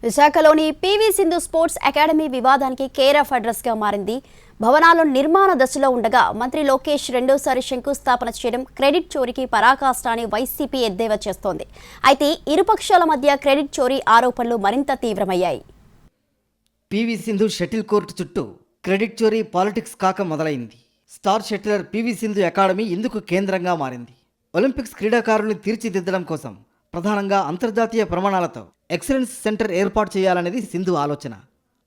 విశాఖలోని PV Sindhu sports academy వివాదానికి care of address గా మారింది. భవనాలు నిర్మాణ దశలో ఉండగా మంత్రి లోకేష్ రెండోసారి శంకుస్థాపన చేయడం క్రెడిట్ చోరీకి పరాకాష్ట అని వైసీపీ ఎద్దేవా చేస్తోంది. అయితే ఇరుపక్షాల మధ్య క్రెడిట్ చోరీ ఆరోపణలు మరింత తీవ్రమయ్యాయి. పీవీ సింధు షటిల్ కోర్టు చుట్టూ క్రెడిట్ చోరీ పాలిటిక్స్ కాక మొదలైంది. స్టార్ షటిలర్ పీవీ సింధు అకాడమీ ఇందుకు కేంద్రంగా మారింది. ఒలింపిక్స్ క్రీడాకారుల్ని తీర్చిదిద్దడం కోసం ప్రధానంగా అంతర్జాతీయ ప్రమాణాలతో ఎక్సలెన్స్ సెంటర్ ఏర్పాటు చేయాలనేది సింధు ఆలోచన.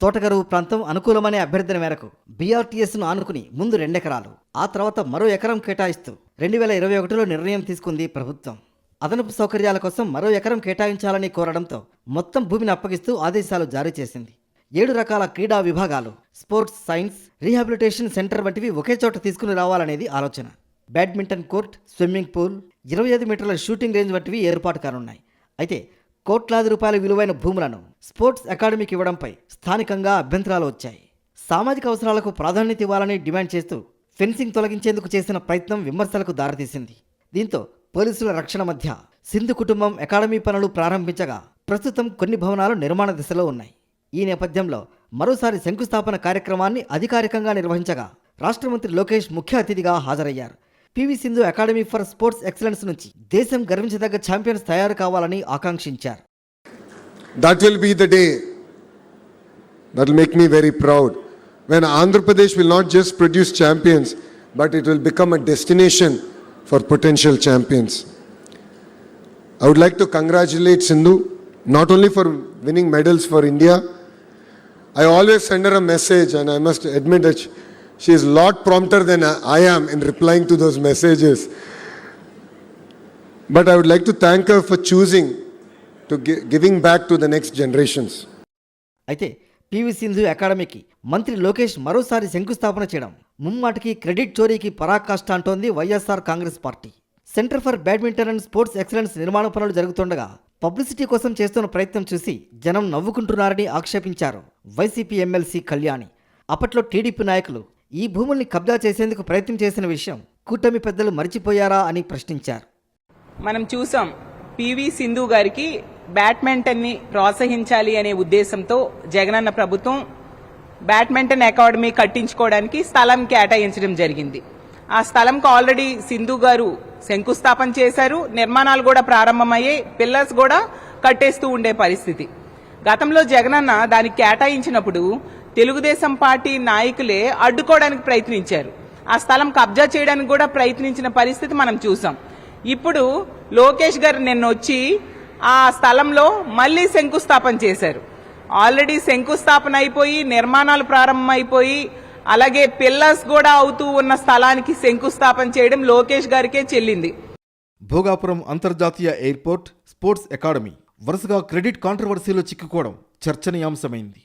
తోటగరువు ప్రాంతం అనుకూలమనే అభ్యర్థన మేరకు బీఆర్టీఎస్ను ఆనుకుని ముందు 2 ఎకరాలు, ఆ తర్వాత మరో ఎకరం కేటాయిస్తూ 2021లో నిర్ణయం తీసుకుంది ప్రభుత్వం. అదనపు సౌకర్యాల కోసం మరో ఎకరం కేటాయించాలని కోరడంతో మొత్తం భూమిని అప్పగిస్తూ ఆదేశాలు జారీ చేసింది. 7 రకాల క్రీడా విభాగాలు, స్పోర్ట్స్ సైన్స్, రీహాబిలిటేషన్ సెంటర్ వంటివి ఒకే చోట తీసుకుని రావాలనేది ఆలోచన. బ్యాడ్మింటన్ కోర్ట్, స్విమ్మింగ్ పూల్, 25 మీటర్ల షూటింగ్ రేంజ్ వంటివి ఏర్పాటు కానున్నాయి. అయితే కోట్లాది రూపాయల విలువైన భూములను స్పోర్ట్స్ అకాడమీకి ఇవ్వడంపై స్థానికంగా అభ్యంతరాలు వచ్చాయి. సామాజిక అవసరాలకు ప్రాధాన్యత ఇవ్వాలని డిమాండ్ చేస్తూ ఫెన్సింగ్ తొలగించేందుకు చేసిన ప్రయత్నం విమర్శలకు దారితీసింది. దీంతో పోలీసుల రక్షణ మధ్య సింధు కుటుంబం అకాడమీ పనులు ప్రారంభించగా ప్రస్తుతం కొన్ని భవనాలు నిర్మాణ దశలో ఉన్నాయి. ఈ నేపథ్యంలో మరోసారి శంకుస్థాపన కార్యక్రమాన్ని అధికారికంగా నిర్వహించగా రాష్ట్ర మంత్రి లోకేష్ ముఖ్య అతిథిగా హాజరయ్యారు. PV Sindhu academy for sports excellence నుంచి దేశం గర్వించదగ్గ ఛాంపియన్స్ తయారు కావాలని ఆకాంక్షించారు. That will be the day that will make me very proud, when Andhra Pradesh will not just produce champions, but it will become a destination for potential champions. I would like to congratulate Sindhu not only for winning medals for India. I always send her a message, and I must admit that she is a lot prompter than I am in replying to those messages. But I would like to thank her for choosing to giving back to the next generations. అయితే PV Sindhu అకాడమీకి మంత్రి లోకేష్ మరోసారి శంకుస్థాపన చేయడం ముమ్మాటికి credit చోరీకి పరాకాష్ట అంటోంది YSR Congress party. Centre for badminton and sports excellence నిర్మాణ పనులు జరుగుతుండగా పబ్లిసిటీ కోసం చేస్తున్న ప్రయత్నం చూసి జనం నవ్వుకుంటున్నారని ఆక్షేపించారు వైసీపీ ఎమ్మెల్సీ కళ్యాణి. అప్పట్లో టీడీపీ నాయకులు ఈ భూముల్ని కబ్జా చేసేందుకు ప్రయత్నం చేసిన విషయం కూటమి పెద్దలు మరిచిపోయారా అని ప్రశ్నించారు. మనం చూసాం, పీవీ సింధు గారికి బ్యాడ్మింటన్ని ప్రోత్సహించాలి అనే ఉద్దేశంతో జగనన్న ప్రభుత్వం బ్యాడ్మింటన్ అకాడమీ కట్టించుకోవడానికి స్థలం కేటాయించడం జరిగింది. ఆ స్థలంకు ఆల్రెడీ సింధు గారు శంకుస్థాపన చేశారు. నిర్మాణాలు కూడా ప్రారంభమయ్యాయి. పిల్లర్స్ కూడా కట్టేస్తూ ఉండే పరిస్థితి. గతంలో జగనన్న దానికి కేటాయించినప్పుడు తెలుగుదేశం పార్టీ నాయకులే అడ్డుకోవడానికి ప్రయత్నించారు. ఆ స్థలం కబ్జా చేయడానికి కూడా ప్రయత్నించిన పరిస్థితి మనం చూసాం. ఇప్పుడు లోకేష్ గారు నిన్న వచ్చి ఆ స్థలంలో మళ్లీ శంకుస్థాపన చేశారు. ఆల్రెడీ శంకుస్థాపన అయిపోయి నిర్మాణాలు ప్రారంభమైపోయి అలాగే పిల్లర్స్ కూడా అవుతూ ఉన్న స్థలానికి శంకుస్థాపన చేయడం లోకేష్ గారికే చెల్లింది. భోగాపురం అంతర్జాతీయ ఎయిర్పోర్ట్, స్పోర్ట్స్ అకాడమీ వరుసగా క్రెడిట్ కాంట్రవర్సీలో చిక్కుకోవడం చర్చనీయాంశమైంది.